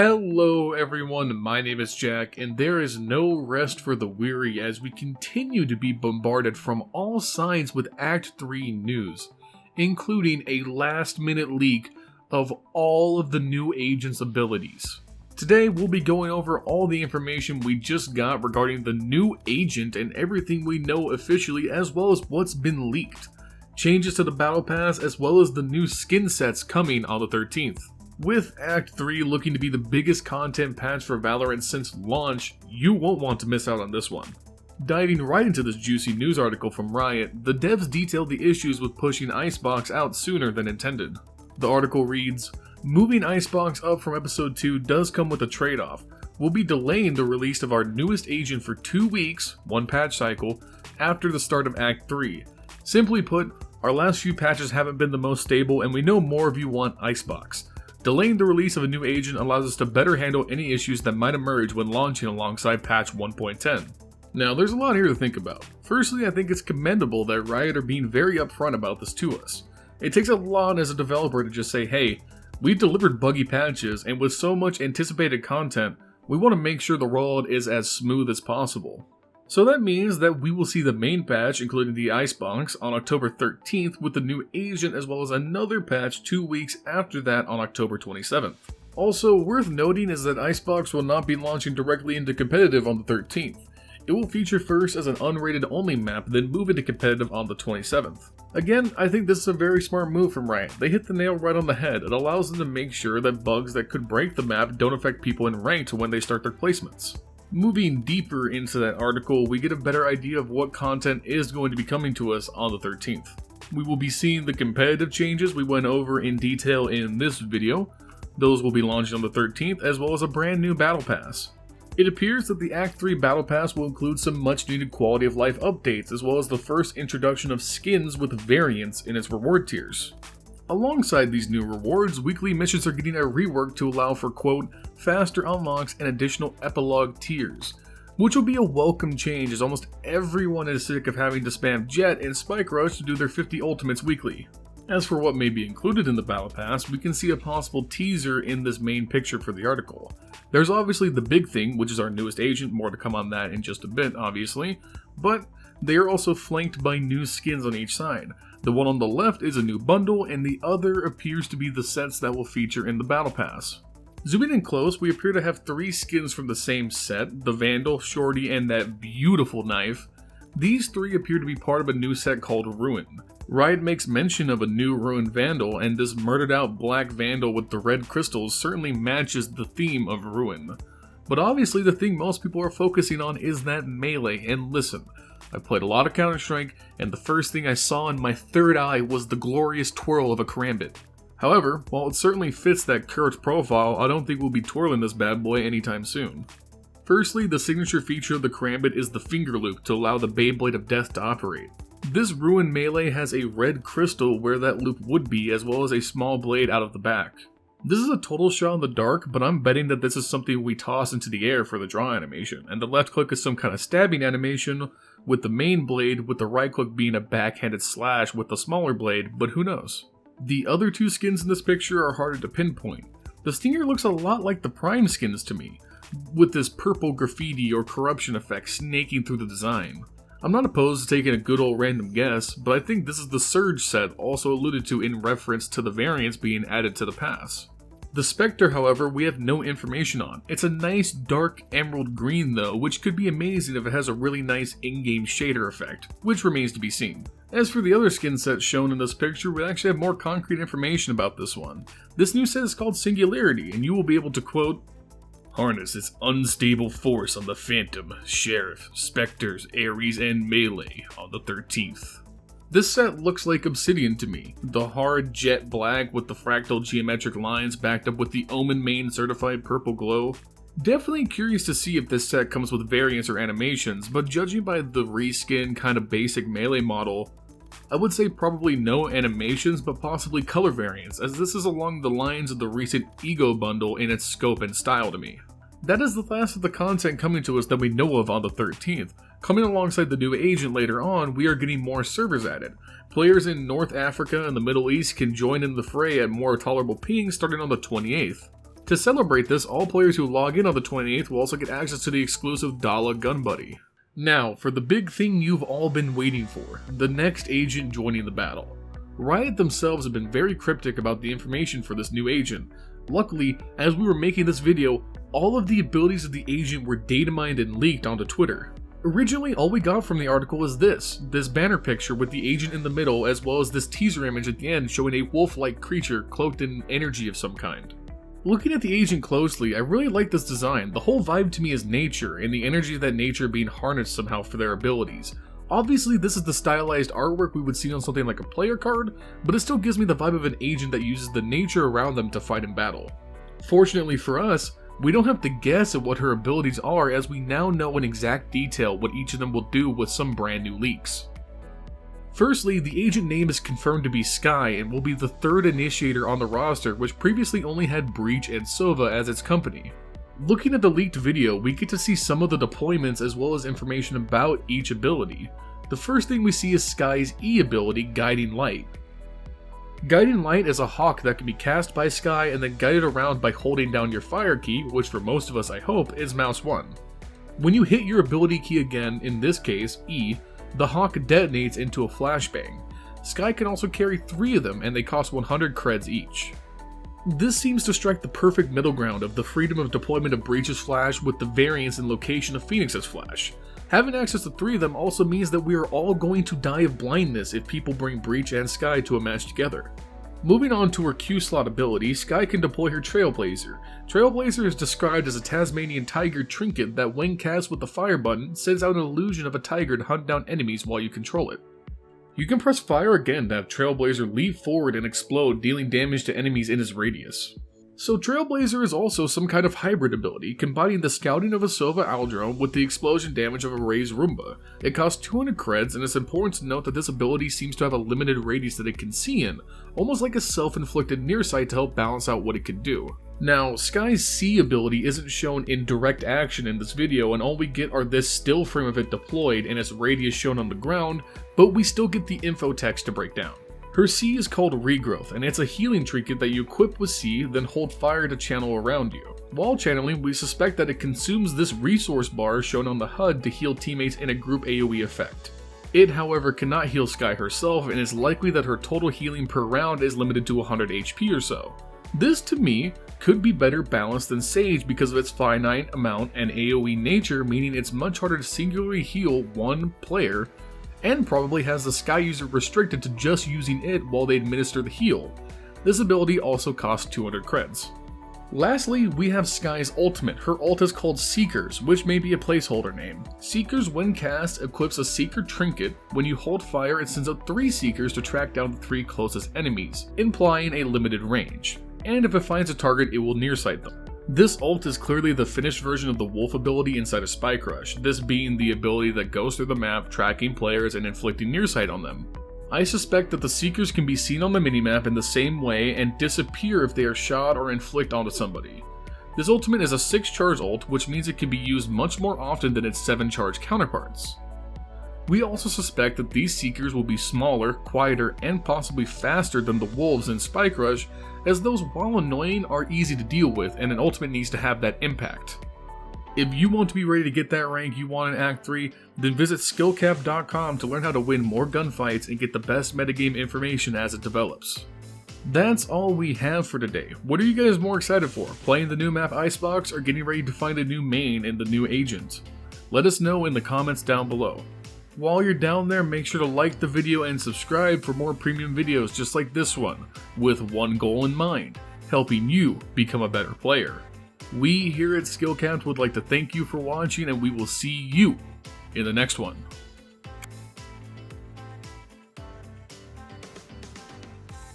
Hello everyone, my name is Jack, and there is no rest for the weary as we continue to be bombarded from all sides with Act 3 news, including a last-minute leak of all of the new agent's abilities. Today we'll be going over all the information we just got regarding the new agent and everything we know officially, as well as what's been leaked, changes to the Battle Pass, as well as the new skin sets coming on the 13th. With Act 3 looking to be the biggest content patch for Valorant since launch, you won't want to miss out on this one. Diving right into this juicy news article from Riot, the devs detailed the issues with pushing Icebox out sooner than intended. The article reads, "Moving Icebox up from Episode 2 does come with a trade-off. We'll be delaying the release of our newest agent for 2 weeks, one patch cycle, after the start of Act 3. Simply put, our last few patches haven't been the most stable and we know more of you want Icebox. Delaying the release of a new agent allows us to better handle any issues that might emerge when launching alongside patch 1.10. Now, there's a lot here to think about. Firstly, I think it's commendable that Riot are being very upfront about this to us. It takes a lot as a developer to just say, hey, we've delivered buggy patches, and with so much anticipated content, we want to make sure the rollout is as smooth as possible. So that means that we will see the main patch, including the Icebox, on October 13th with the new agent, as well as another patch 2 weeks after that on October 27th. Also, worth noting is that Icebox will not be launching directly into competitive on the 13th. It will feature first as an unrated only map, then move into competitive on the 27th. Again, I think this is a very smart move from Riot. They hit the nail right on the head. It allows them to make sure that bugs that could break the map don't affect people in ranked when they start their placements. Moving deeper into that article, we get a better idea of what content is going to be coming to us on the 13th. We will be seeing the competitive changes we went over in detail in this video. Those will be launching on the 13th, as well as a brand new Battle Pass. It appears that the Act 3 Battle Pass will include some much needed quality of life updates, as well as the first introduction of skins with variants in its reward tiers. Alongside these new rewards, weekly missions are getting a rework to allow for, quote, faster unlocks and additional epilogue tiers, which will be a welcome change as almost everyone is sick of having to spam Jet and Spike Rush to do their 50 ultimates weekly. As for what may be included in the Battle Pass, we can see a possible teaser in this main picture for the article. There's obviously the big thing, which is our newest agent, more to come on that in just a bit, obviously, but they are also flanked by new skins on each side. The one on the left is a new bundle, and the other appears to be the sets that will feature in the Battle Pass. Zooming in close, we appear to have 3 skins from the same set, the Vandal, Shorty, and that beautiful knife. These 3 appear to be part of a new set called Ruin. Riot makes mention of a new Ruin Vandal, and this murdered out black Vandal with the red crystals certainly matches the theme of Ruin. But obviously the thing most people are focusing on is that melee, and listen, I played a lot of Counter-Strike, and the first thing I saw in my third eye was the glorious twirl of a karambit. However, while it certainly fits that curved profile, I don't think we'll be twirling this bad boy anytime soon. Firstly, the signature feature of the karambit is the finger loop to allow the Beyblade of Death to operate. This Ruin melee has a red crystal where that loop would be, as well as a small blade out of the back. This is a total shot in the dark, but I'm betting that this is something we toss into the air for the draw animation, and the left click is some kind of stabbing animation with the main blade, with the right click being a backhanded slash with the smaller blade, but who knows. The other 2 skins in this picture are harder to pinpoint. The Stinger looks a lot like the Prime skins to me, with this purple graffiti or corruption effect snaking through the design. I'm not opposed to taking a good old random guess, but I think this is the Surge set also alluded to in reference to the variants being added to the pass. The Spectre, however, we have no information on. It's a nice dark emerald green though, which could be amazing if it has a really nice in-game shader effect, which remains to be seen. As for the other skin sets shown in this picture, we actually have more concrete information about this one. This new set is called Singularity, and you will be able to, quote, harness its unstable force on the Phantom, Sheriff, Spectres, Ares, and Melee on the 13th. This set looks like Obsidian to me, the hard jet black with the fractal geometric lines backed up with the Omen main certified purple glow. Definitely curious to see if this set comes with variants or animations, but judging by the reskin kind of basic melee model, I would say probably no animations but possibly color variants, as this is along the lines of the recent Ego bundle in its scope and style to me. That is the last of the content coming to us that we know of on the 13th. Coming alongside the new agent later on, we are getting more servers added. Players in North Africa and the Middle East can join in the fray at more tolerable pings starting on the 28th. To celebrate this, all players who log in on the 28th will also get access to the exclusive Gunbuddy. Now, for the big thing you've all been waiting for, the next agent joining the battle. Riot themselves have been very cryptic about the information for this new agent. Luckily, as we were making this video, all of the abilities of the agent were data mined and leaked onto Twitter. Originally, all we got from the article is this banner picture with the agent in the middle, as well as this teaser image at the end showing a wolf-like creature cloaked in energy of some kind. Looking at the agent closely, I really like this design. The whole vibe to me is nature, and the energy of that nature being harnessed somehow for their abilities. Obviously, this is the stylized artwork we would see on something like a player card, but it still gives me the vibe of an agent that uses the nature around them to fight in battle. Fortunately for us, we don't have to guess at what her abilities are, as we now know in exact detail what each of them will do with some brand new leaks. Firstly, the agent name is confirmed to be Skye and will be the third initiator on the roster, which previously only had Breach and Sova as its company. Looking at the leaked video, we get to see some of the deployments as well as information about each ability. The first thing we see is Skye's E ability, Guiding Light. Guiding Light is a hawk that can be cast by Skye and then guided around by holding down your fire key, which for most of us I hope is mouse 1. When you hit your ability key again, in this case E, the hawk detonates into a flashbang. Skye can also carry 3 of them and they cost 100 creds each. This seems to strike the perfect middle ground of the freedom of deployment of Breach's flash with the variance and location of Phoenix's flash. Having access to 3 of them also means that we are all going to die of blindness if people bring Breach and Skye to a match together. Moving on to her Q slot ability, Skye can deploy her Trailblazer. Trailblazer is described as a Tasmanian tiger trinket that, when cast with the fire button, sends out an illusion of a tiger to hunt down enemies while you control it. You can press fire again to have Trailblazer leap forward and explode, dealing damage to enemies in its radius. So Trailblazer is also some kind of hybrid ability, combining the scouting of a Sova Owl drone with the explosion damage of a Ray's Roomba. It costs 200 creds, and it's important to note that this ability seems to have a limited radius that it can see in, almost like a self-inflicted nearsight to help balance out what it can do. Now, Skye's C ability isn't shown in direct action in this video, and all we get are this still frame of it deployed and its radius shown on the ground, but we still get the info text to break down. Her C is called Regrowth, and it's a healing trinket that you equip with C, then hold fire to channel around you. While channeling, we suspect that it consumes this resource bar shown on the HUD to heal teammates in a group AoE effect. It, however, cannot heal Skye herself, and it's likely that her total healing per round is limited to 100 HP or so. This, to me, could be better balanced than Sage because of its finite amount and AoE nature, meaning it's much harder to singularly heal one player, and probably has the Skye user restricted to just using it while they administer the heal. This ability also costs 200 creds. Lastly, we have Skye's ultimate. Her ult is called Seekers, which may be a placeholder name. Seekers, when cast, equips a Seeker trinket. When you hold fire, it sends out 3 Seekers to track down the 3 closest enemies, implying a limited range. And if it finds a target, it will nearsight them. This ult is clearly the finished version of the Wolf ability inside of Spy Crush, this being the ability that goes through the map, tracking players and inflicting nearsight on them. I suspect that the Seekers can be seen on the minimap in the same way and disappear if they are shot or inflict onto somebody. This ultimate is a 6 charge ult, which means it can be used much more often than its 7 charge counterparts. We also suspect that these Seekers will be smaller, quieter, and possibly faster than the Wolves in Spy Crush, as those, while annoying, are easy to deal with, and an ultimate needs to have that impact. If you want to be ready to get that rank you want in Act 3, then visit SkillCapped.com to learn how to win more gunfights and get the best metagame information as it develops. That's all we have for today. What are you guys more excited for? Playing the new map Icebox or getting ready to find a new main in the new agent? Let us know in the comments down below. While you're down there, make sure to like the video and subscribe for more premium videos just like this one, with one goal in mind, helping you become a better player. We here at SkillCapped would like to thank you for watching, and we will see you in the next one.